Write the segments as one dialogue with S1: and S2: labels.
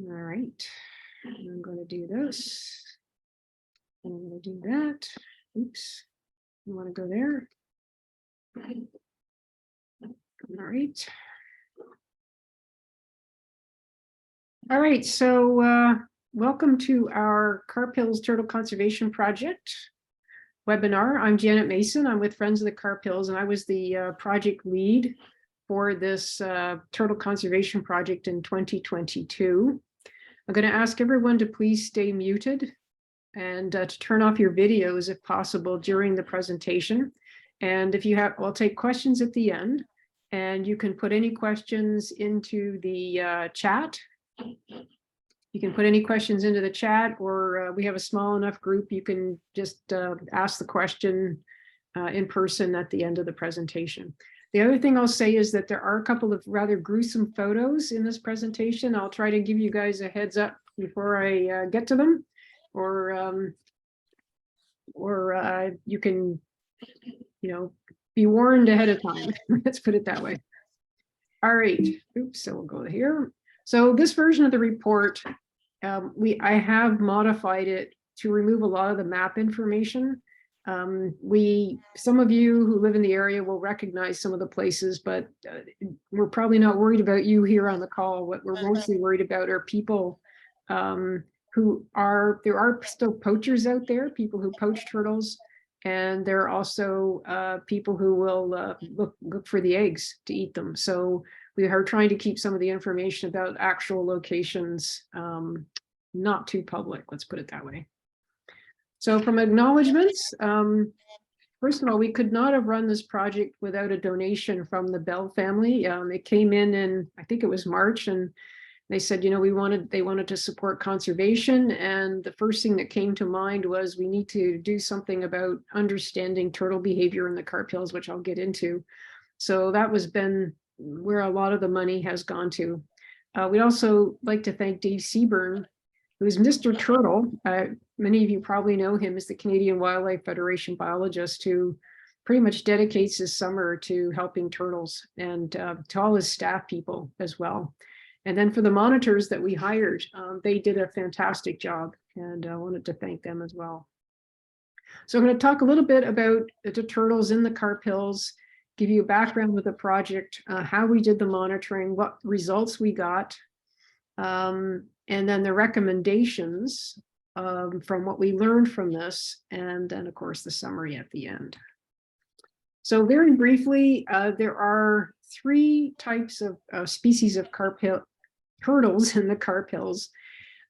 S1: All right, I'm going to do this. I'm going to do that. Oops, I want to go there. All right. All right, so welcome to our Carp Hills Turtle Conservation Project webinar. I'm Janet Mason. I'm with Friends of the Carp Hills, and I was the project lead for this turtle conservation project in 2022. I'm going to ask everyone to please stay muted and to turn off your videos if possible during the presentation. And if you have, I'll take questions at the end, and you can put any questions into the chat. You can put any questions into the chat, or we have a small enough group, you can just ask the question in person at the end of the presentation. The other thing I'll say is that there are a couple of rather gruesome photos in this presentation. I'll try to give you guys a heads up before I get to them, or you can, be warned ahead of time. Let's put it that way. All right. Oops. So we'll go here. So this version of the report, I have modified it to remove a lot of the map information. Some of you who live in the area will recognize some of the places, but we're probably not worried about you here on the call. What we're mostly worried about are people there are still poachers out there, people who poach turtles, and there are also people who will look for the eggs to eat them. So we are trying to keep some of the information about actual locations not too public, let's put it that way. So from acknowledgements, first of all, we could not have run this project without a donation from the Bell family. It came in, I think it was March, and they said, they wanted to support conservation. And the first thing that came to mind was we need to do something about understanding turtle behavior in the Carp Hills, which I'll get into. So that was been where a lot of the money has gone to. We'd also like to thank Dave Seaburn, who is Mr. Turtle. Many of you probably know him as the Canadian Wildlife Federation biologist who pretty much dedicates his summer to helping turtles, and to all his staff people as well. And then for the monitors that we hired, they did a fantastic job, and I wanted to thank them as well. So I'm going to talk a little bit about the turtles in the Carp Hills, give you a background with the project, how we did the monitoring, what results we got, and then the recommendations from what we learned from this, and then of course the summary at the end. So very briefly, there are three types of species of turtles in the Carp Hills.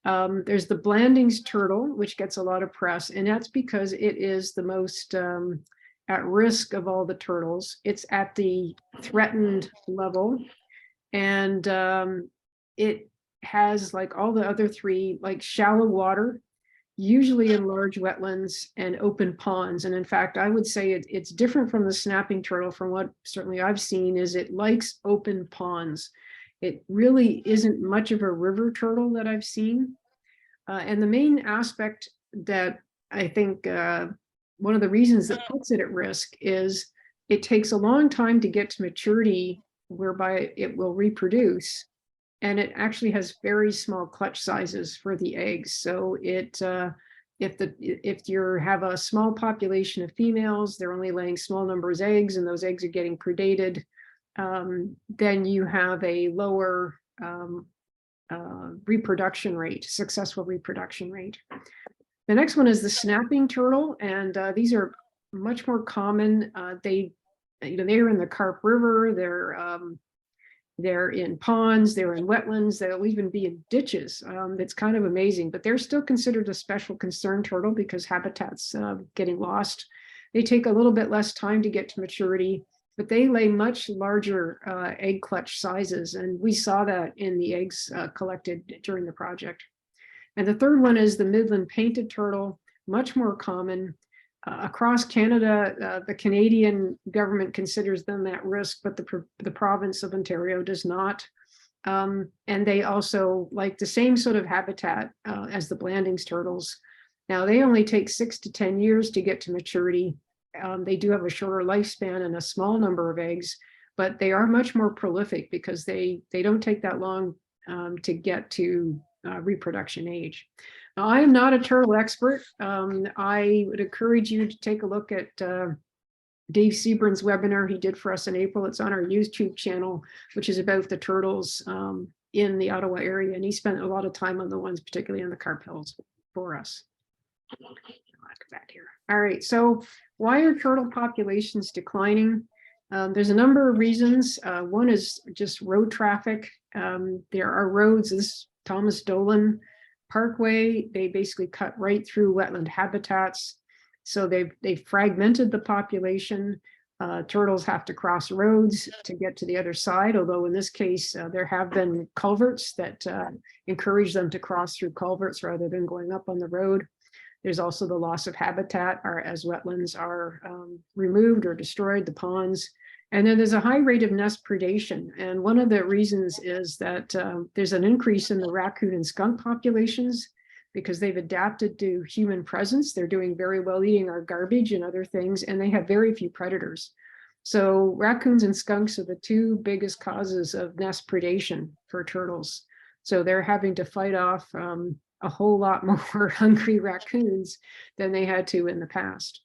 S1: There's the Blandings turtle, which gets a lot of press, and that's because it is the most at risk of all the turtles. It's at the threatened level, and it has, like all the other three, like shallow water, usually in large wetlands and open ponds. And in fact, I would say it's different from the snapping turtle. From what certainly I've seen, is it likes open ponds. It really isn't much of a river turtle that I've seen. And the main aspect that I think one of the reasons that puts it at risk is it takes a long time to get to maturity, whereby it will reproduce. And it actually has very small clutch sizes for the eggs. So if you have a small population of females, they're only laying small numbers of eggs, and those eggs are getting predated, then you have a lower reproduction rate, successful reproduction rate. The next one is the snapping turtle, and these are much more common. They're in the Carp River. They're in ponds, they're in wetlands, they'll even be in ditches. It's kind of amazing, but they're still considered a special concern turtle because habitat's getting lost. They take a little bit less time to get to maturity, but they lay much larger egg clutch sizes, and we saw that in the eggs collected during the project. And the third one is the Midland painted turtle, much more common. Across Canada, the Canadian government considers them at risk, but the province of Ontario does not. And they also like the same sort of habitat as the Blandings turtles. Now, they only take 6 to 10 years to get to maturity. They do have a shorter lifespan and a small number of eggs, but they are much more prolific because they don't take that long to get to reproduction age. Now, I am not a turtle expert. I would encourage you to take a look at Dave Seburn's webinar he did for us in April. It's on our YouTube channel, which is about the turtles in the Ottawa area. And he spent a lot of time on the ones, particularly in the Carp Hills for us. Back here. All right, so why are turtle populations declining? There's a number of reasons. One is just road traffic. There are roads, this Thomas Dolan Parkway, they basically cut right through wetland habitats. So they've fragmented the population. Turtles have to cross roads to get to the other side, although in this case, there have been culverts that encourage them to cross through culverts rather than going up on the road. There's also the loss of habitat as wetlands are removed or destroyed, the ponds. And then there's a high rate of nest predation. And one of the reasons is that there's an increase in the raccoon and skunk populations because they've adapted to human presence. They're doing very well eating our garbage and other things, and they have very few predators. So raccoons and skunks are the two biggest causes of nest predation for turtles. So they're having to fight off a whole lot more hungry raccoons than they had to in the past.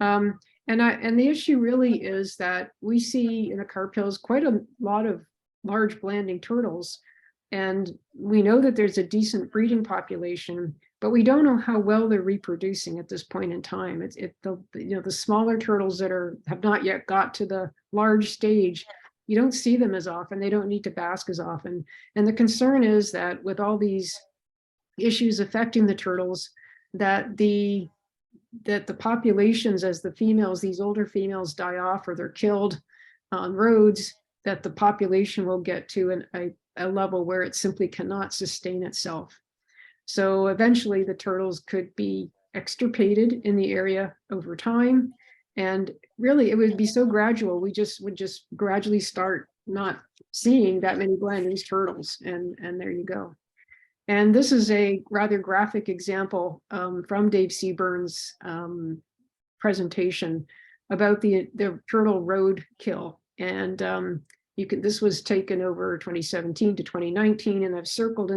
S1: And the issue really is that we see in the Carp Hills quite a lot of large blanding turtles. And we know that there's a decent breeding population, but we don't know how well they're reproducing at this point in time. The smaller turtles that have not yet got to the large stage, you don't see them as often. They don't need to bask as often. And the concern is that with all these issues affecting the turtles, that the populations, as the females, these older females die off or they're killed on roads, that the population will get to a level where it simply cannot sustain itself. So eventually the turtles could be extirpated in the area over time. And really it would be so gradual, we would just gradually start not seeing that many Blandings turtles, and there you go. And this is a rather graphic example from Dave Seburn's presentation about the turtle road kill. And this was taken over 2017 to 2019, and I've circled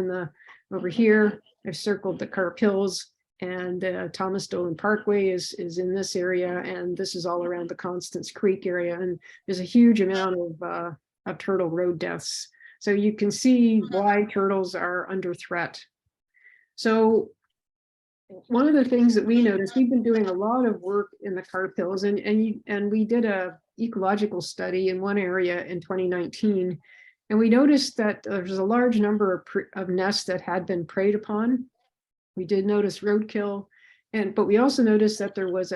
S1: over here, I've circled the Carp Hills, and Thomas Dolan Parkway is in this area, and this is all around the Constance Creek area, and there's a huge amount of turtle road deaths. So you can see why turtles are under threat. So one of the things that we noticed, we've been doing a lot of work in the Carp Hills, and we did a ecological study in one area in 2019, and we noticed that there's a large number of nests that had been preyed upon. We did notice roadkill, but we also noticed that there was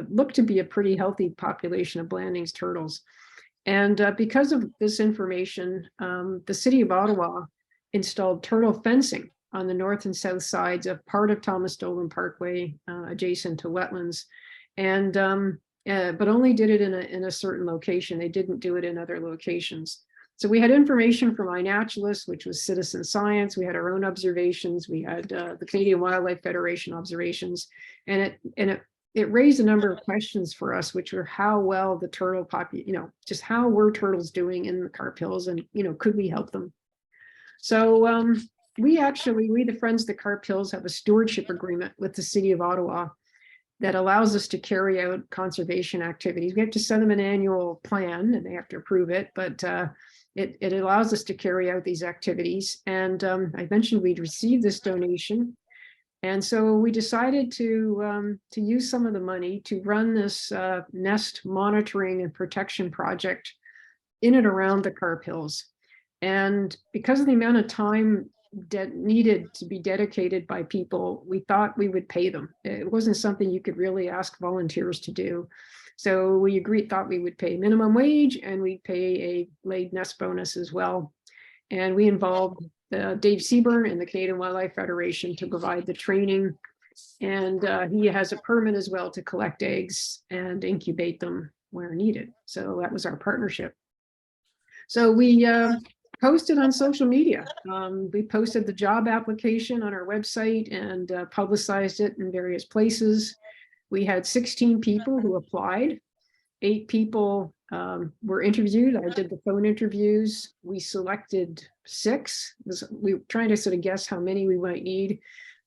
S1: looked to be a pretty healthy population of Blandings turtles. And because of this information, the city of Ottawa installed turtle fencing on the north and south sides of part of Thomas Dolan Parkway, adjacent to wetlands, and but only did it in a certain location. They didn't do it in other locations. So we had information from iNaturalist, which was citizen science. We had our own observations. We had the Canadian Wildlife Federation observations, and it raised a number of questions for us, which were how well the turtle just how were turtles doing in the Carp Hills, and could we help them? So we, the Friends of the Carp Hills, have a stewardship agreement with the city of Ottawa that allows us to carry out conservation activities. We have to send them an annual plan, and they have to approve it, but it allows us to carry out these activities. And I mentioned we'd received this donation. And so we decided to use some of the money to run this nest monitoring and protection project in and around the Carp Hills. And because of the amount of time needed to be dedicated by people, we thought we would pay them. It wasn't something you could really ask volunteers to do. So we thought we would pay minimum wage, and we'd pay a laid nest bonus as well. And we involved Dave Seburn and the Canadian Wildlife Federation to provide the training. And he has a permit as well to collect eggs and incubate them where needed. So that was our partnership. So we posted on social media. We posted the job application on our website and publicized it in various places. We had 16 people who applied. 8 people were interviewed. I did the phone interviews. We selected 6. We were trying to sort of guess how many we might need,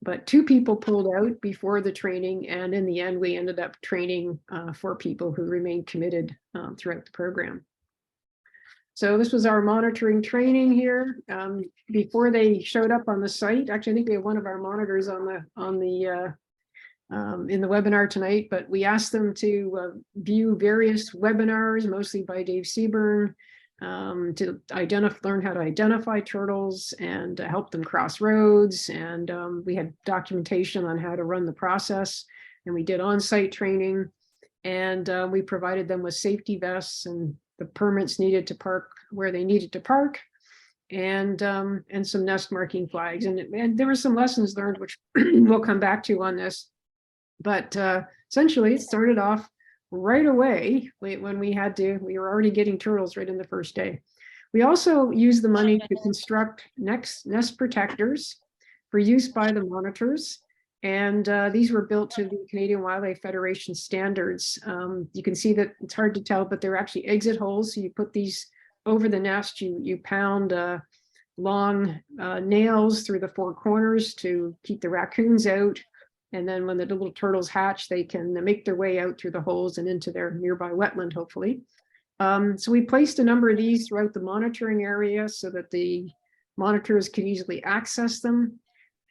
S1: but 2 people pulled out before the training. And in the end, we ended up training 4 people who remained committed throughout the program. So this was our monitoring training here. Before they showed up on the site, actually, I think we have one of our monitors on the in the webinar tonight, but we asked them to view various webinars, mostly by Dave Seaburn, to learn how to identify turtles and help them cross roads. And we had documentation on how to run the process, and we did on-site training, and we provided them with safety vests and the permits needed to park where they needed to park, and some nest marking flags. And there were some lessons learned, which we'll come back to on this. But essentially, it started off right away when we were already getting turtles right in the first day. We also used the money to construct nest protectors for use by the monitors. And these were built to the Canadian Wildlife Federation standards. You can see that it's hard to tell, but they're actually exit holes. So you put these over the nest, you pound long nails through the 4 corners to keep the raccoons out. And then when the little turtles hatch, they can make their way out through the holes and into their nearby wetland, hopefully. So we placed a number of these throughout the monitoring area so that the monitors could easily access them.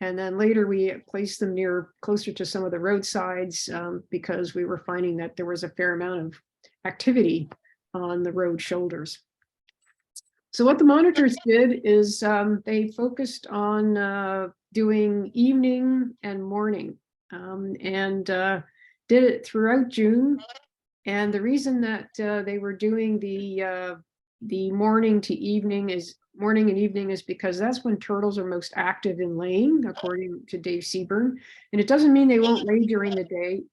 S1: And then later we placed them closer to some of the roadsides because we were finding that there was a fair amount of activity on the road shoulders. So what the monitors did is they focused on doing evening and morning, and did it throughout June. And the reason that they were doing the morning and evening is because that's when turtles are most active in laying, according to Dave Seaburn. And it doesn't mean they won't lay during the day.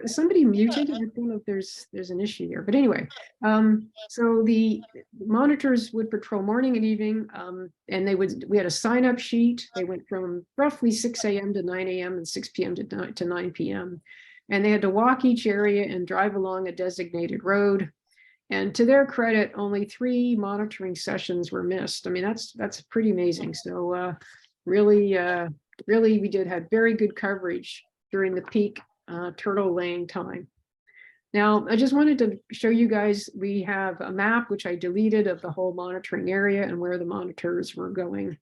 S1: Somebody muted. I don't know if there's an issue there, but anyway, so the monitors would patrol morning and evening, and we had a sign up sheet. They went from roughly 6 a.m. to 9 a.m. and 6 p.m. to 9 p.m. And they had to walk each area and drive along a designated road. And to their credit, only 3 monitoring sessions were missed. I mean, that's pretty amazing. So really, we did have very good coverage during the peak turtle laying time. Now, I just wanted to show you guys, we have a map, which I deleted, of the whole monitoring area and where the monitors were going.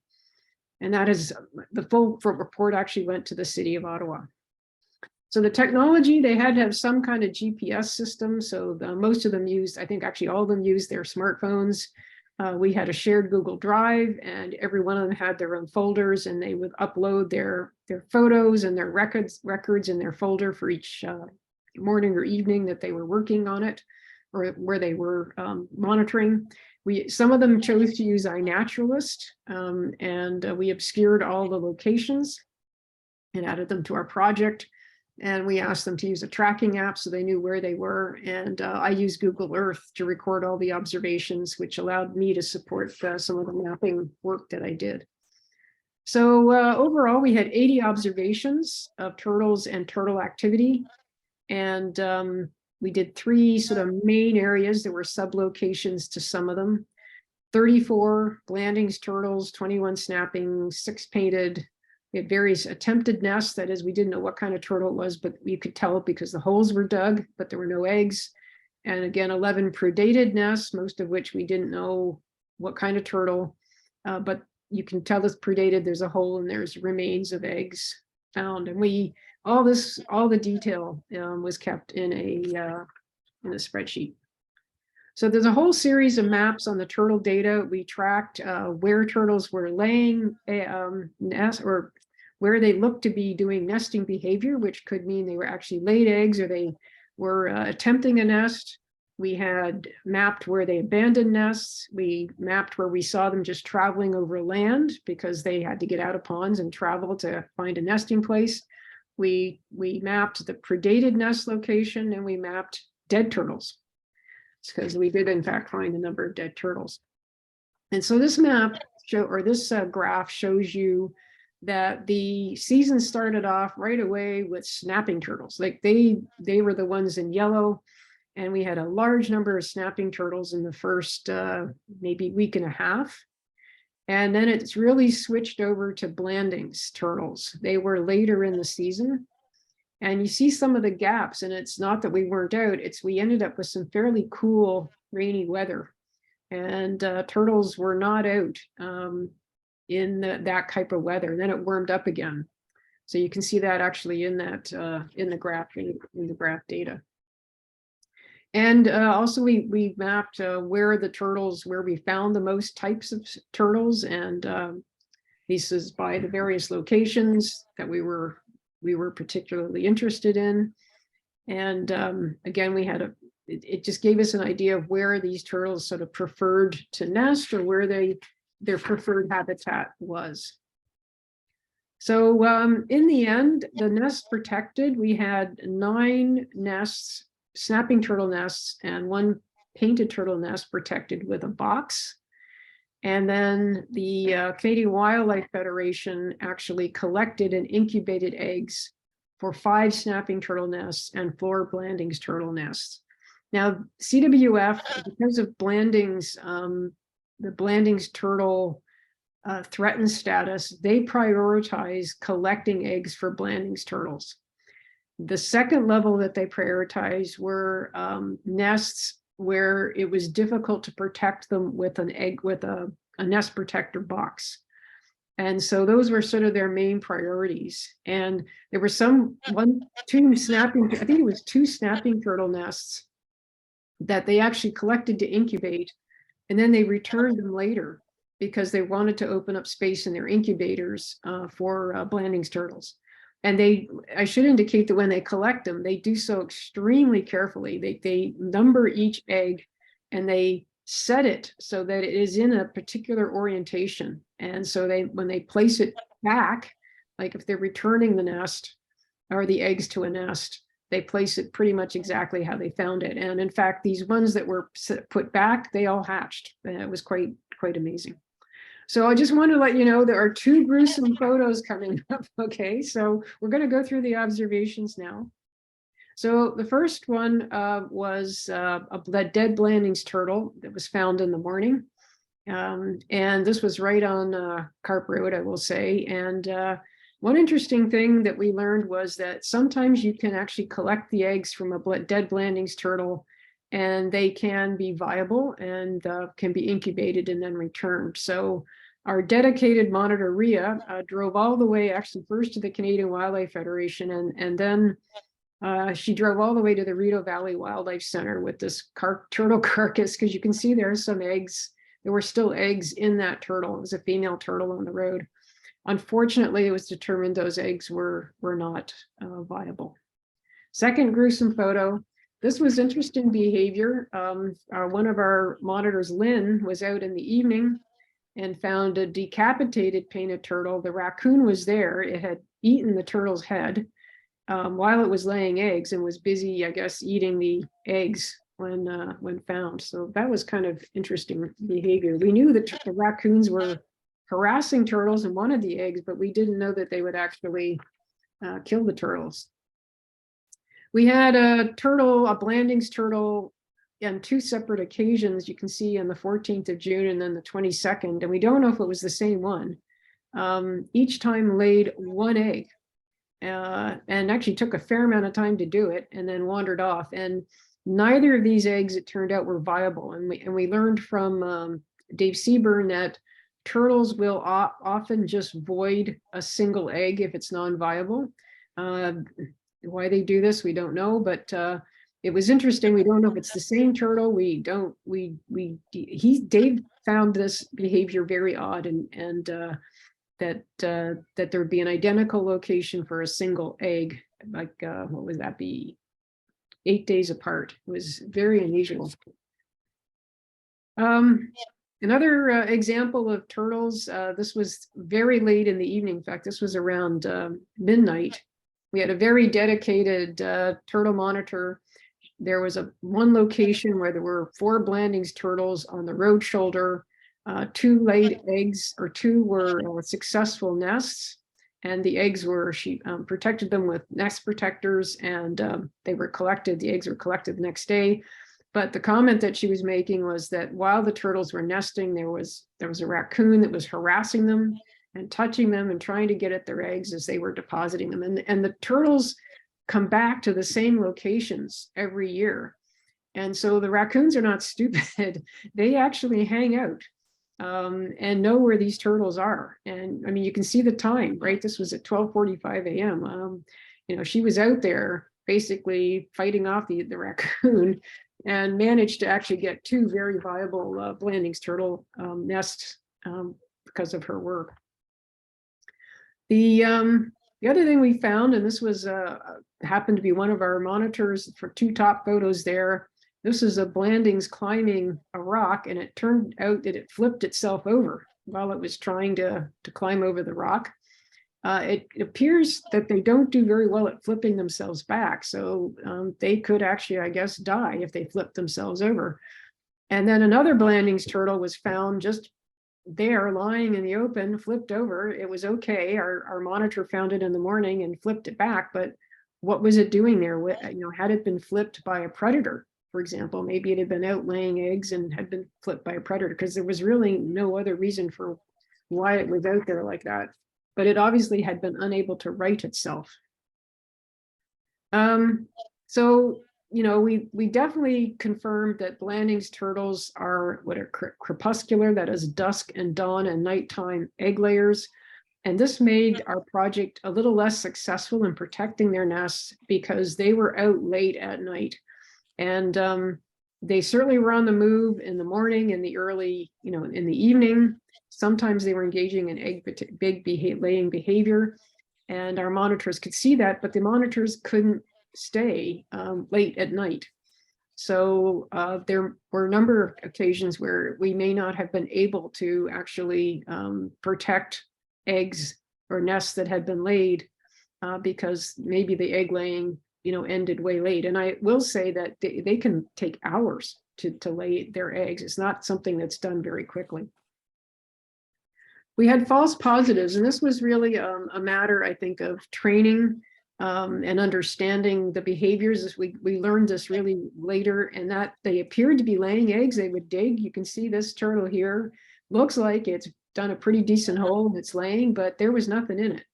S1: And that is, the full report actually went to the city of Ottawa. So the technology, they had to have some kind of GPS system. So most of them used, I think actually all of them used their smartphones. We had a shared Google Drive, and every one of them had their own folders, and they would upload their photos and their records in their folder for each morning or evening that they were working on it, or where they were monitoring. Some of them chose to use iNaturalist, and we obscured all the locations and added them to our project. And we asked them to use a tracking app so they knew where they were. And I used Google Earth to record all the observations, which allowed me to support some of the mapping work that I did. So overall, we had 80 observations of turtles and turtle activity. And we did 3 sort of main areas. There were sub-locations to some of them. 34 Blandings turtles, 21 snapping, 6 painted. We had various attempted nests. That is, we didn't know what kind of turtle it was, but you could tell because the holes were dug, but there were no eggs. And again, 11 predated nests, most of which we didn't know what kind of turtle, but you can tell it's predated. There's a hole and there's remains of eggs found. And all the detail was kept in a spreadsheet. So there's a whole series of maps on the turtle data. We tracked where turtles were laying nests, or where they looked to be doing nesting behavior, which could mean they were actually laid eggs or they were attempting a nest. We had mapped where they abandoned nests. We mapped where we saw them just traveling over land because they had to get out of ponds and travel to find a nesting place. We mapped the predated nest location, and we mapped dead turtles, because we did in fact find a number of dead turtles. And so this graph shows you that the season started off right away with snapping turtles. Like they were the ones in yellow, and we had a large number of snapping turtles in the first maybe week and a half. And then it's really switched over to Blanding's turtles. They were later in the season. And you see some of the gaps, and it's not that we weren't out, it's we ended up with some fairly cool rainy weather. And turtles were not out in that type of weather. And then it warmed up again. So you can see that actually in that in the graph data. And also we mapped where the turtles, where we found the most types of turtles, and this is by the various locations that we were particularly interested in. And again, we had it just gave us an idea of where these turtles sort of preferred to nest, or where their preferred habitat was. So in the end, the nest protected, we had 9 nests, snapping turtle nests, and 1 painted turtle nest protected with a box. And then the Canadian Wildlife Federation actually collected and incubated eggs for 5 snapping turtle nests and 4 Blanding's turtle nests. Now, CWF, because of Blanding's, the Blanding's turtle threatened status, they prioritize collecting eggs for Blanding's turtles. The second level that they prioritized were nests where it was difficult to protect them with an egg, with a nest protector box. And so those were sort of their main priorities. And there were two snapping, I think it was 2 snapping turtle nests that they actually collected to incubate, and then they returned them later because they wanted to open up space in their incubators for Blanding's turtles. And I should indicate that when they collect them, they do so extremely carefully. They number each egg, and they set it so that it is in a particular orientation. And so when they place it back, like if they're returning the nest or the eggs to a nest, they place it pretty much exactly how they found it. And in fact, these ones that were put back, they all hatched. And it was quite amazing. So I just want to let you know there are 2 gruesome photos coming up. Okay, so we're going to go through the observations now. So the first one was a dead Blanding's turtle that was found in the morning. And this was right on Carp Road, I will say. And one interesting thing that we learned was that sometimes you can actually collect the eggs from a dead Blanding's turtle, and they can be viable and can be incubated and then returned. So our dedicated monitor, Ria, drove all the way, actually first to the Canadian Wildlife Federation, and then she drove all the way to the Rideau Valley Wildlife Center with this turtle carcass, because you can see there are some eggs. There were still eggs in that turtle. It was a female turtle on the road. Unfortunately, it was determined those eggs were not viable. Second gruesome photo. This was interesting behavior. One of our monitors, Lynn, was out in the evening and found a decapitated painted turtle. The raccoon was there. It had eaten the turtle's head while it was laying eggs, and was busy, I guess, eating the eggs when found. So that was kind of interesting behavior. We knew that the raccoons were harassing turtles and wanted the eggs, but we didn't know that they would actually kill the turtles. We had a Blanding's turtle on 2 separate occasions. You can see on the 14th of June and then the 22nd, and we don't know if it was the same one. Each time laid 1 egg, and actually took a fair amount of time to do it, and then wandered off. And neither of these eggs, it turned out, were viable. And we learned from Dave Seaburn that turtles will often just void a single egg if it's non-viable. Why they do this, we don't know, but it was interesting. We don't know if it's the same turtle. Dave found this behavior very odd, and that there would be an identical location for a single egg, like what would that be, 8 days apart. It was very unusual. Another example of turtles, this was very late in the evening. In fact, this was around midnight. We had a very dedicated turtle monitor. There was one location where there were 4 Blanding's turtles on the road shoulder. 2 laid eggs, or 2 were successful nests. and the eggs were, she protected them with nest protectors, and they were collected, the eggs were collected the next day. But the comment that she was making was that while the turtles were nesting, there was a raccoon that was harassing them and touching them and trying to get at their eggs as they were depositing them. And the turtles come back to the same locations every year. And so the raccoons are not stupid. They actually hang out and know where these turtles are. And I mean, you can see the time, right? This was at 12:45 a.m. You know, she was out there basically fighting off the raccoon, and managed to actually get 2 very viable Blanding's turtle nests because of her work. The other thing we found, and this was happened to be one of our monitors for 2 top photos there. This is a Blanding's climbing a rock, and it turned out that it flipped itself over while it was trying to climb over the rock. It appears that they don't do very well at flipping themselves back, so they could actually, I guess, die if they flip themselves over. And then another Blanding's turtle was found just there, lying in the open, flipped over. It was okay. Our monitor found it in the morning and flipped it back, but what was it doing there? You know, had it been flipped by a predator, for example, maybe it had been out laying eggs and had been flipped by a predator, because there was really no other reason for why it was out there like that. But it obviously had been unable to right itself. So, you know, we definitely confirmed that Blanding's turtles are what are crepuscular, that is dusk and dawn and nighttime egg layers. And this made our project a little less successful in protecting their nests, because they were out late at night. And they certainly were on the move in the morning, in the early, you know, in the evening. Sometimes they were engaging in big laying behavior, and our monitors could see that, but the monitors couldn't stay late at night. So there were a number of occasions where we may not have been able to actually protect eggs or nests that had been laid because maybe the egg laying, you know, ended way late. And I will say that they can take hours to lay their eggs. It's not something that's done very quickly. We had false positives, and this was really a matter, I think, of training and understanding the behaviors. We learned this really later, and that they appeared to be laying eggs. They would dig. You can see this turtle here. Looks like it's done a pretty decent hole and it's laying, but there was nothing in it.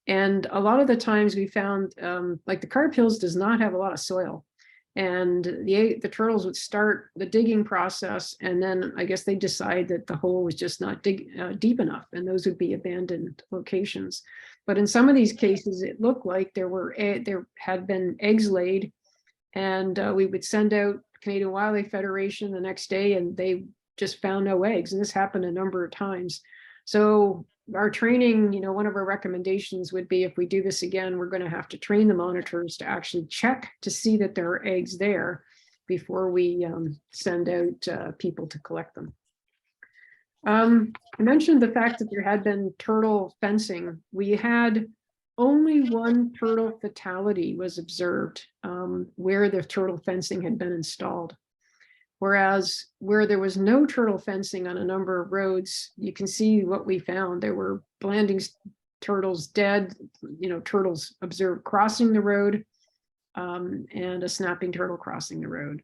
S1: And a lot of the times we found, like the Carp Hills does not have a lot of soil. And the turtles would start the digging process, and then I guess they decide that the hole was just not deep enough, and those would be abandoned locations. But in some of these cases, it looked like there had been eggs laid, and we would send out Canadian Wildlife Federation the next day, and they just found no eggs. And this happened a number of times. So our training, you know, one of our recommendations would be, if we do this again, we're going to have to train the monitors to actually check to see that there are eggs there before we send out people to collect them. I mentioned the fact that there had been turtle fencing. We had only 1 turtle fatality was observed where the turtle fencing had been installed. Whereas where there was no turtle fencing on a number of roads, you can see what we found. There were Blanding's turtles dead, you know, turtles observed crossing the road, and a snapping turtle crossing the road.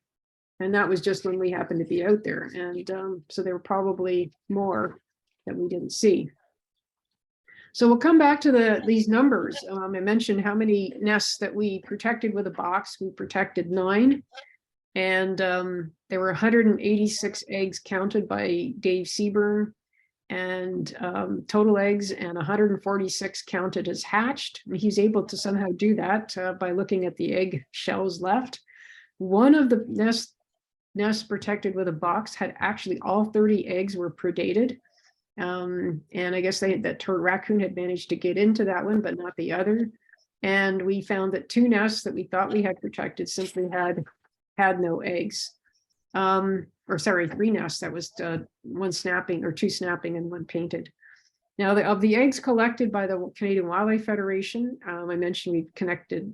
S1: And that was just when we happened to be out there. And so there were probably more that we didn't see. So we'll come back to these numbers. I mentioned how many nests that we protected with a box. We protected 9. And there were 186 eggs counted by Dave Seaburn, and total eggs, and 146 counted as hatched. He's able to somehow do that by looking at the egg shells left. One of the nests protected with a box had actually all 30 eggs were predated. And I guess that raccoon had managed to get into that one, but not the other. And we found that 2 nests that we thought we had protected simply had no eggs. Or sorry, 3 nests. That was 1 snapping, or 2 snapping and 1 painted. Now, of the eggs collected by the Canadian Wildlife Federation, I mentioned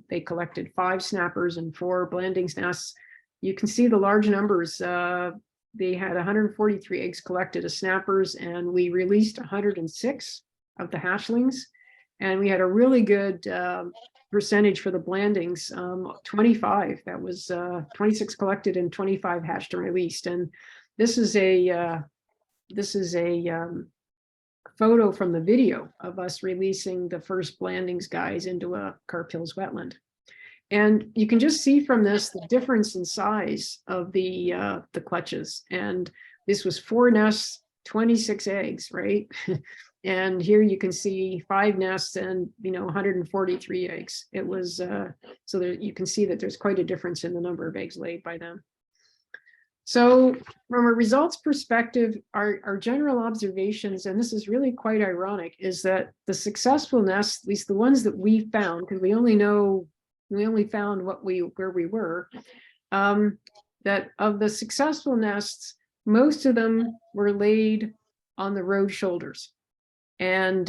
S1: they collected 5 snappers and 4 Blanding's nests. You can see the large numbers. They had 143 eggs collected as snappers, and we released 106 of the hatchlings. And we had a really good percentage for the blandings, 25. That was 26 collected and 25 hatched and released. And this is a photo from the video of us releasing the first blandings guys into a Carp Hills wetland. And you can just see from this the difference in size of the clutches. And this was 4 nests, 26 eggs, right? And here you can see 5 nests and 143 eggs. It was so there you can see that there's quite a difference in the number of eggs laid by them. So from a results perspective, our general observations, and this is really quite ironic, is that the successful nests, at least the ones that we found, because we only found where we were, that of the successful nests, most of them were laid on the road shoulders. And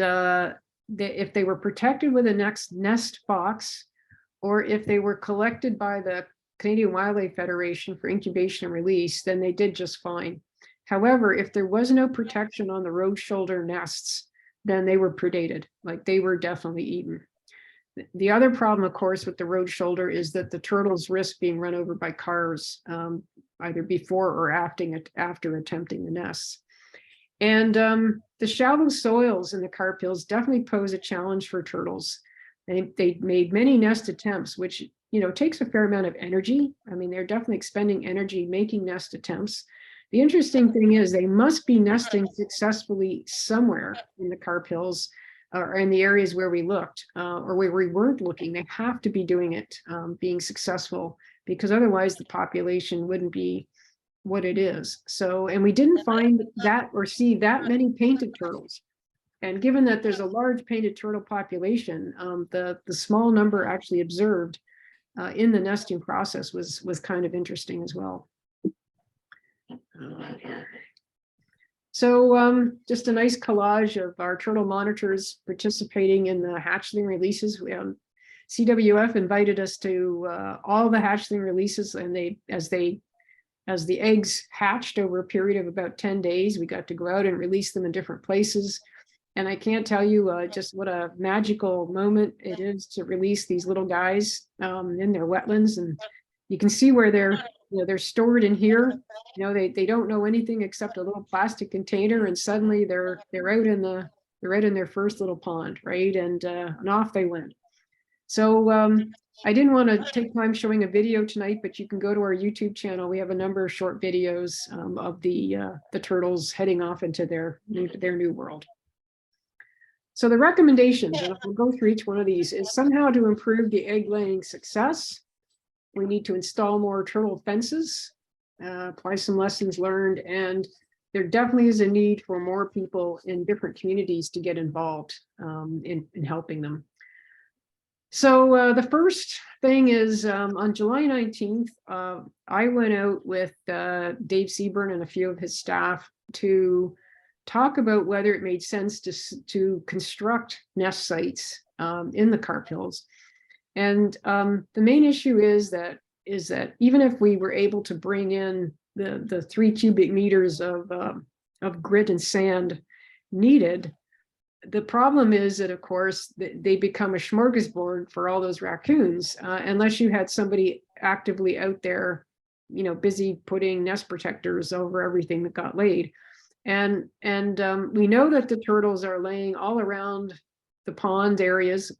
S1: if they were protected with a nest box, or if they were collected by the Canadian Wildlife Federation for incubation and release, then they did just fine. However, if there was no protection on the road shoulder nests, then they were predated, like they were definitely eaten. The other problem, of course, with the road shoulder is that the turtles risk being run over by cars, either before or after attempting the nests. And the shallow soils in the Carp Hills definitely pose a challenge for turtles. They made many nest attempts, which takes a fair amount of energy. I mean, they're definitely expending energy making nest attempts. The interesting thing is they must be nesting successfully somewhere in the Carp Hills, or in the areas where we looked, or where we weren't looking. They have to be doing it, being successful, because otherwise the population wouldn't be what it is. So, and we didn't find that or see that many painted turtles. And given that there's a large painted turtle population, the small number actually observed in the nesting process was kind of interesting as well. So just a nice collage of our turtle monitors participating in the hatchling releases. CWF invited us to all the hatchling releases, and as the eggs hatched over a period of about 10 days, we got to go out and release them in different places. And I can't tell you just what a magical moment it is to release these little guys in their wetlands. And you can see where they're stored in here. They don't know anything except a little plastic container, and suddenly they're out in their first little pond, right? And off they went. So I didn't want to take time showing a video tonight, but you can go to our YouTube channel. We have a number of short videos of the turtles heading off into their new world. So the recommendations, and we'll go through each one of these, is somehow to improve the egg laying success. We need to install more turtle fences, apply some lessons learned, and there definitely is a need for more people in different communities to get involved in helping them. So the first thing is on July 19th, I went out with Dave Seaburn and a few of his staff to talk about whether it made sense to construct nest sites in the Carp Hills. And the main issue is that even if we were able to bring in the 3 cubic meters of grit and sand needed, the problem is that, of course, they become a smorgasbord for all those raccoons, unless you had somebody actively out there, busy putting nest protectors over everything that got laid. And we know that the turtles are laying all around the pond areas.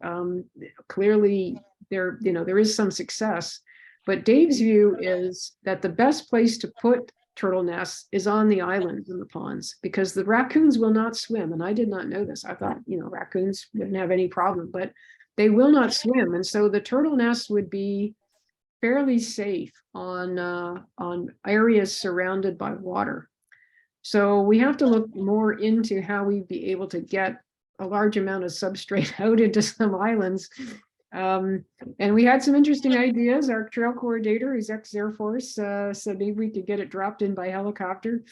S1: Clearly, there is some success, but Dave's view is that the best place to put turtle nests is on the islands in the ponds, because the raccoons will not swim. And I did not know this. I thought, raccoons wouldn't have any problem, but they will not swim. And so the turtle nests would be fairly safe on areas surrounded by water. So we have to look more into how we'd be able to get a large amount of substrate out into some islands. And we had some interesting ideas. Our trail coordinator, who's ex-Air Force, said maybe we could get it dropped in by helicopter.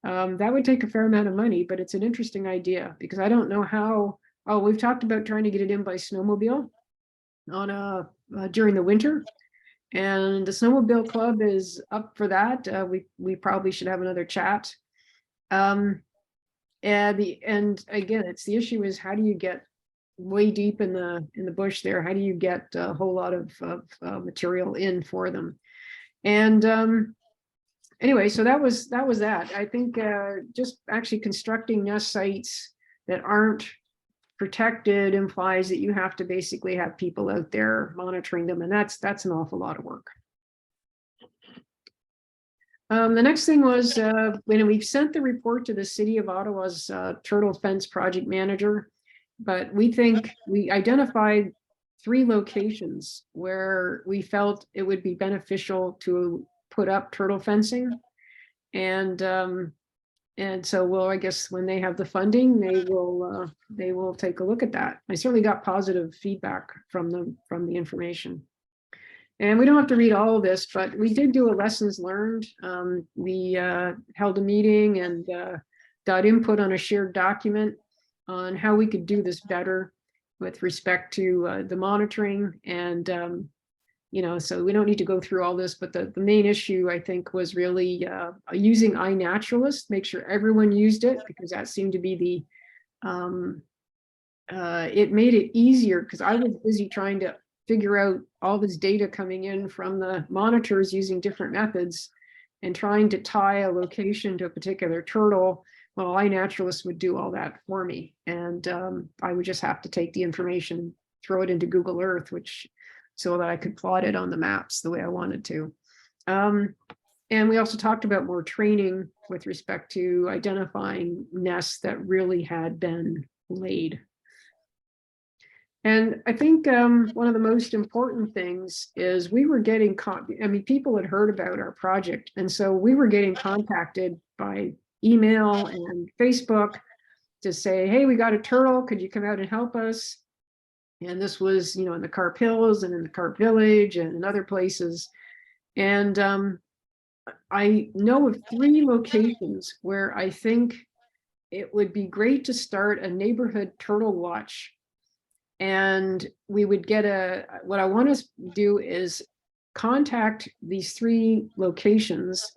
S1: That would take a fair amount of money, but it's an interesting idea, because I don't know how. Oh, we've talked about trying to get it in by snowmobile during the winter. And the Snowmobile Club is up for that. We probably should have another chat. And again, it's the issue is, how do you get way deep in the bush there. How do you get a whole lot of material in for them? And anyway, so that was that. I think just actually constructing nest sites that aren't protected implies that you have to basically have people out there monitoring them, and that's an awful lot of work. The next thing was when we sent the report to the City of Ottawa's turtle fence project manager, but we think we identified 3 locations where we felt it would be beneficial to put up turtle fencing. And so, well, I guess when they have the funding, they will take a look at that. I certainly got positive feedback from the information. And we don't have to read all of this, but we did do a lessons learned. We held a meeting and got input on a shared document on how we could do this better with respect to the monitoring. And, so we don't need to go through all this, but the main issue, I think, was really using iNaturalist, make sure everyone used it, because that seemed to be it made it easier, because I was busy trying to figure out all this data coming in from the monitors using different methods and trying to tie a location to a particular turtle. Well, iNaturalist would do all that for me. And I would just have to take the information, throw it into Google Earth, so that I could plot it on the maps the way I wanted to. And we also talked about more training with respect to identifying nests that really had been laid. And I think one of the most important things is we were getting, people had heard about our project. And so we were getting contacted by email and Facebook to say, hey, we got a turtle, could you come out and help us? And this was, in the Carp Hills and in the Carp Village and in other places. And I know of 3 locations where I think it would be great to start a neighborhood turtle watch. And we would get what I want to do is contact these 3 locations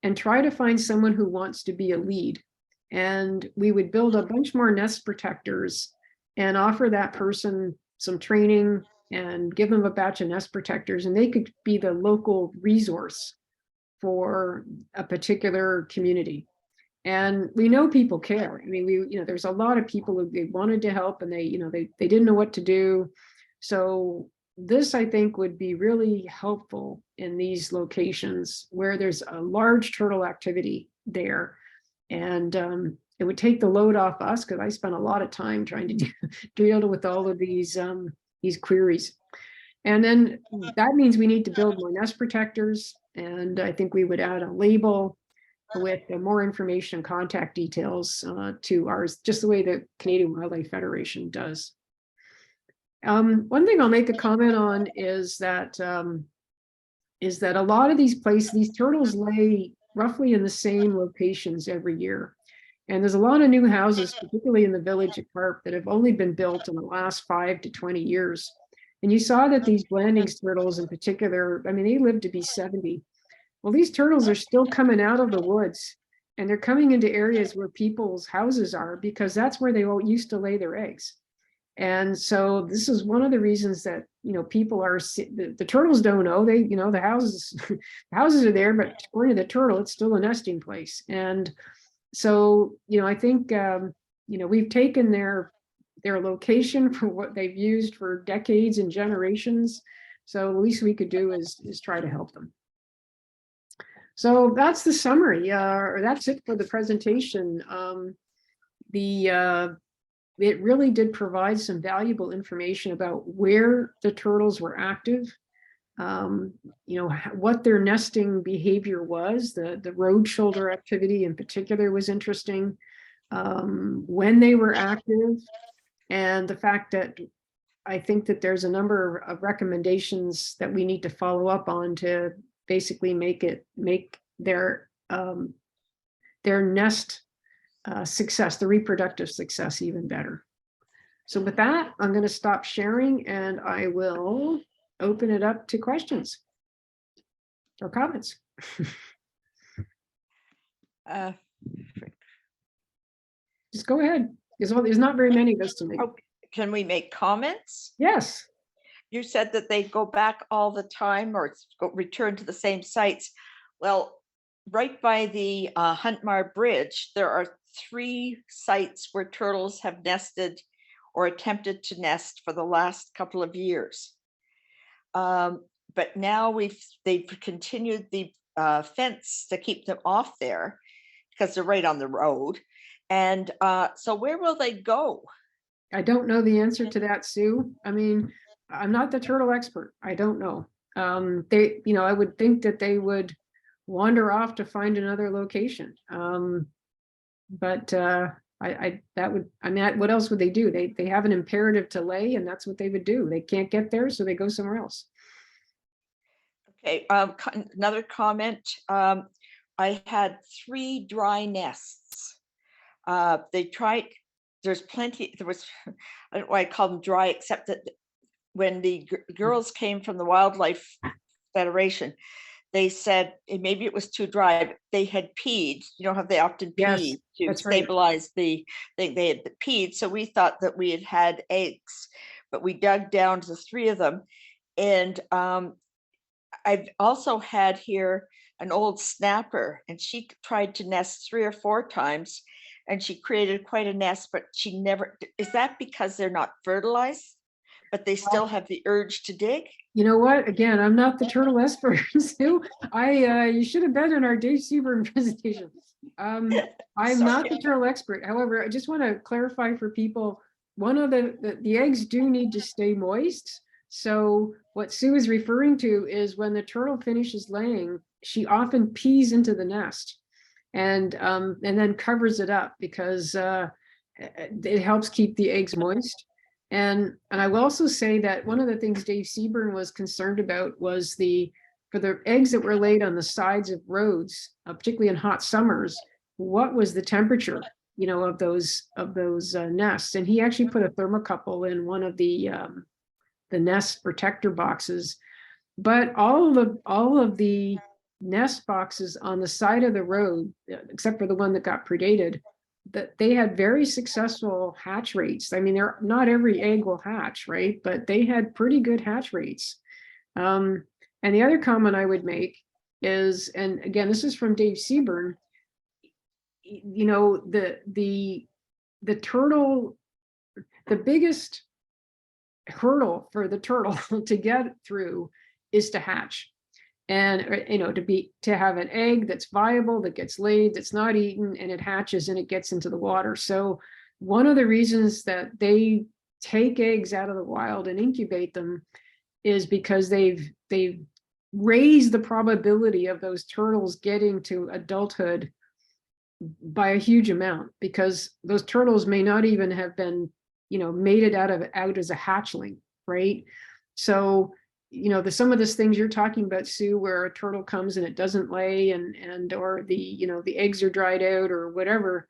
S1: and try to find someone who wants to be a lead. And we would build a bunch more nest protectors and offer that person some training and give them a batch of nest protectors, and they could be the local resource for a particular community. And we know people care. I mean, there's a lot of people who they wanted to help, and they didn't know what to do. So this, I think, would be really helpful in these locations where there's a large turtle activity there. And it would take the load off us, because I spent a lot of time trying to deal with all of these queries. And then that means we need to build more nest protectors. And I think we would add a label with more information and contact details to ours, just the way the Canadian Wildlife Federation does. One thing I'll make a comment on is that a lot of these places, these turtles lay roughly in the same locations every year. And there's a lot of new houses, particularly in the village of Carp, that have only been built in the last 5 to 20 years. And you saw that these Blandings turtles in particular, they live to be 70. Well, these turtles are still coming out of the woods, and they're coming into areas where people's houses are, because that's where they all used to lay their eggs. And so this is one of the reasons that, people are, the turtles don't know, the houses are there, but according to the turtle, it's still a nesting place. And so, I think, we've taken their location for what they've used for decades and generations. So the least we could do is try to help them. So that's the summary, or that's it for the presentation. It really did provide some valuable information about where the turtles were active, what their nesting behavior was. The road shoulder activity in particular was interesting, when they were active, and the fact that I think that there's a number of recommendations that we need to follow up on to basically make their nest success, the reproductive success, even better. So with that, I'm going to stop sharing, and I will open it up to questions or comments. Just go ahead. There's not very many of us to make.
S2: can we make comments?
S1: Yes.
S2: You said that they go back all the time or return to the same sites. Well, right by the Huntmar Bridge, there are 3 sites where turtles have nested or attempted to nest for the last couple of years. But now they've continued the fence to keep them off there because they're right on the road. And so where will they go?
S1: I don't know the answer to that, Sue. I mean, I'm not the turtle expert. I don't know. They, you know, I would think that they would wander off to find another location. But that would, I mean, what else would they do? They have an imperative to lay, and that's what they would do. They can't get there, so they go somewhere else.
S2: Okay, another comment. I had 3 dry nests. They tried, there's plenty, there was, I don't know why I call them dry, except that when the girls came from the Wildlife Federation, they said maybe it was too dry, but they had peed. You know how they often pee to stabilize the thing. They had peed, so we thought that we had had eggs, but we dug down to 3 of them. And I've also had here an old snapper, and she tried to nest 3 or 4 times, and she created quite a nest, but she never, is that because they're not fertilized, but they still have the urge to dig?
S1: You know what? Again, I'm not the turtle expert, Sue. You should have been in our Dave Seaburn presentation. I'm not the turtle expert. However, I just want to clarify for people, one of the eggs do need to stay moist. So what Sue is referring to is when the turtle finishes laying, she often pees into the nest and then covers it up because it helps keep the eggs moist. And I will also say that one of the things Dave Seaburn was concerned about was for the eggs that were laid on the sides of roads, particularly in hot summers, what was the temperature, you know, of those nests? And he actually put a thermocouple in one of the nest protector boxes. But all of the nest boxes on the side of the road, except for the one that got predated, that they had very successful hatch rates. I mean, not every egg will hatch, right? But they had pretty good hatch rates. And the other comment I would make is, and again, this is from Dave Seaburn, you know, the turtle, the biggest hurdle for the turtle to get through is to hatch. And you know, to have an egg that's viable, that gets laid, that's not eaten, and it hatches and it gets into the water. So one of the reasons that they take eggs out of the wild and incubate them is because they've raised the probability of those turtles getting to adulthood by a huge amount, because those turtles may not even have been, you know, mated out as a hatchling, right? So you know, some of these things you're talking about, Sue, where a turtle comes and it doesn't lay and or you know, the eggs are dried out or whatever,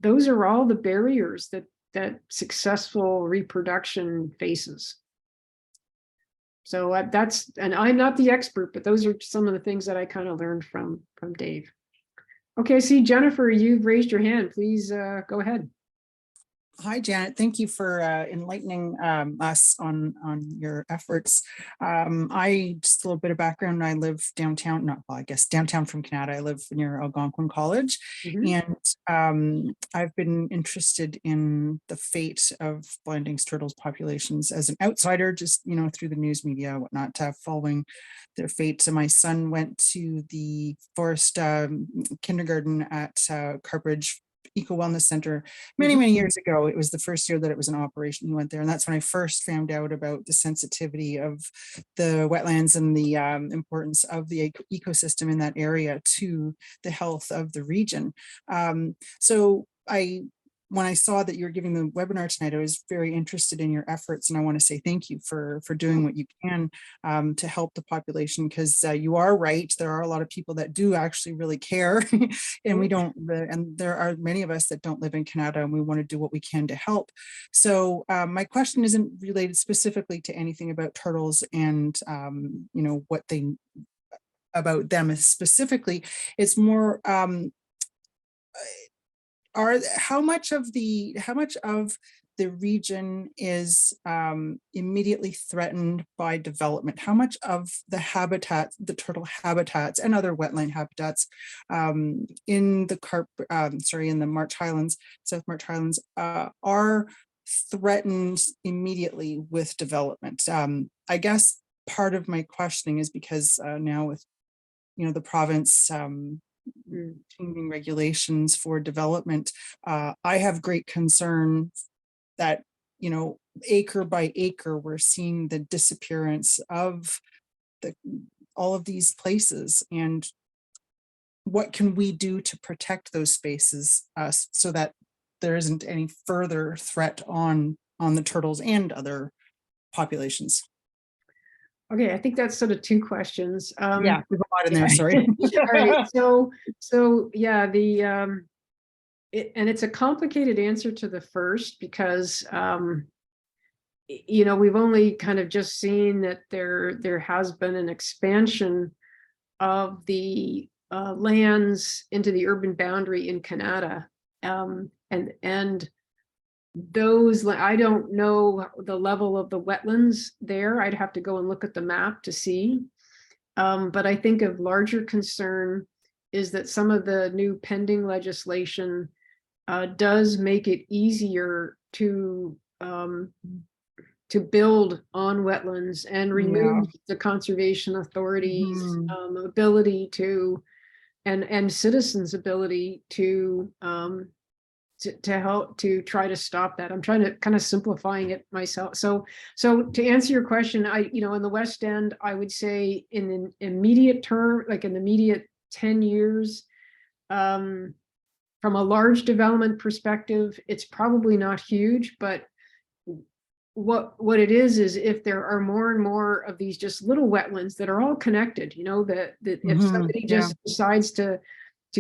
S1: those are all the barriers that successful reproduction faces. So and I'm not the expert, but those are some of the things that I kind of learned from Dave. Okay, see, Jennifer, you've raised your hand. Please go ahead.
S3: Hi, Janet. Thank you for enlightening us on your efforts. Just a little bit of background. I live downtown, well, I guess downtown from Canada. I live near Algonquin College, and I've been interested in the fate of Blanding's turtles populations as an outsider, just, you know, through the news media, whatnot, following their fate. So my son went to the forest kindergarten at Carp Hills Eco Wellness Center many years ago. It was the first year that it was in operation. He went there, and that's when I first found out about the sensitivity of the wetlands and the importance of the ecosystem in that area to the health of the region. So when I saw that you're giving the webinar tonight, I was very interested in your efforts, and I want to say thank you for doing what you can to help the population, because you are right. There are a lot of people that do actually really care, and we don't. And there are many of us that don't live in Canada, and we want to do what we can to help. So my question isn't related specifically to anything about turtles and you know, what they about them specifically. It's more. How much of the region is immediately threatened by development? How much of the habitat, the turtle habitats and other wetland habitats in the March Highlands, South March Highlands, are threatened immediately with development? I guess part of my questioning is because now with, the province changing regulations for development, I have great concern that, acre by acre, we're seeing the disappearance of all of these places. And what can we do to protect those spaces so that there isn't any further threat on the turtles and other populations?
S1: Okay, I think that's sort of two questions.
S3: Yeah, there's a lot in there, sorry.
S1: All right, so yeah, and it's a complicated answer to the first because we've only kind of just seen that there has been an expansion of the lands into the urban boundary in Canada, and those, I don't know the level of the wetlands there. I'd have to go and look at the map to see. But I think of larger concern is that some of the new pending legislation does make it easier to build on wetlands and remove the conservation authorities' ability to, and citizens' ability to help to try to stop that. I'm trying to kind of simplifying it myself. So to answer your question, in the West End, I would say in the immediate term, like in the immediate 10 years, from a large development perspective, it's probably not huge, but what it is if there are more and more of these just little wetlands that are all connected, that if somebody just decides to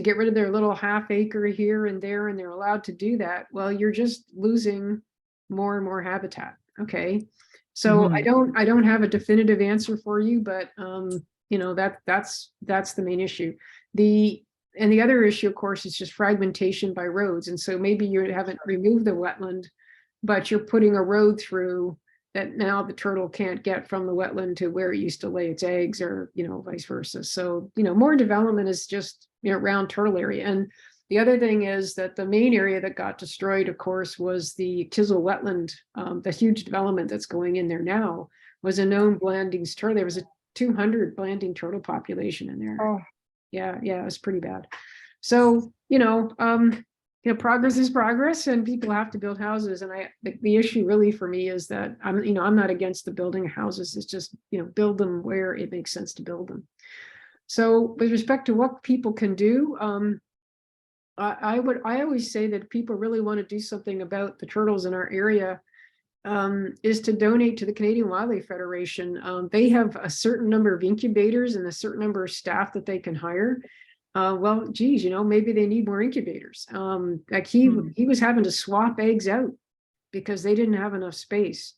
S1: get rid of their little half acre here and there, and they're allowed to do that, well, you're just losing more and more habitat. Okay. So I don't have a definitive answer for you, but that's the main issue. The other issue, of course, is just fragmentation by roads. And so maybe you haven't removed the wetland, but you're putting a road through that now the turtle can't get from the wetland to where it used to lay its eggs, or vice versa. So more development is just around turtle area. And the other thing is that the main area that got destroyed, of course, was the Kizil wetland. The huge development that's going in there now was a known Blandings turtle. There was a 200 Blanding turtle population in there.
S3: Oh.
S1: Yeah, it was pretty bad. So progress is progress, and people have to build houses. And the issue really for me is that I'm not against the building of houses. It's just, build them where it makes sense to build them. So with respect to what people can do, I always say that if people really want to do something about the turtles in our area, is to donate to the Canadian Wildlife Federation. They have a certain number of incubators and a certain number of staff that they can hire. Well, geez, maybe they need more incubators. Like he was having to swap eggs out because they didn't have enough space.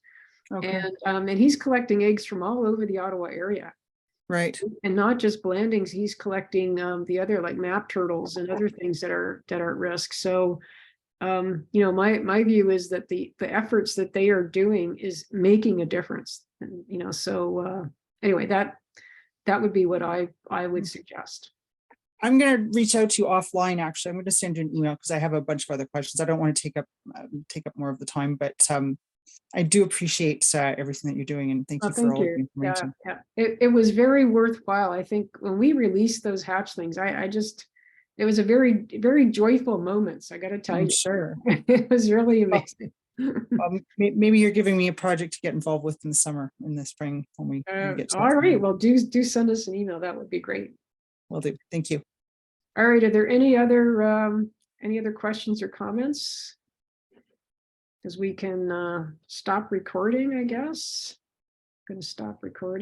S1: Okay. And he's collecting eggs from all over the Ottawa area. Right. And not just Blandings, he's collecting the other like map turtles and other things that are at risk. So my view is that the efforts that they are doing is making a difference. And anyway, that would be what I would suggest.
S3: I'm going to reach out to you offline. Actually, I'm going to send you an email because I have a bunch of other questions. I don't want to take up more of the time, but I do appreciate everything that you're doing, and thank you for all of the information.
S1: Yeah. It was very worthwhile. I think when we released those hatchlings, it was a very, very joyful moments. I got to tell you,
S3: sure,
S1: it was really amazing.
S3: Maybe you're giving me a project to get involved with in the summer, in the spring when we get to
S1: all right. Well, do send us an email. That would be great.
S3: Will do. Thank you.
S1: All right. Are there any other questions or comments? Because we can stop recording, I guess. I'm going to stop recording.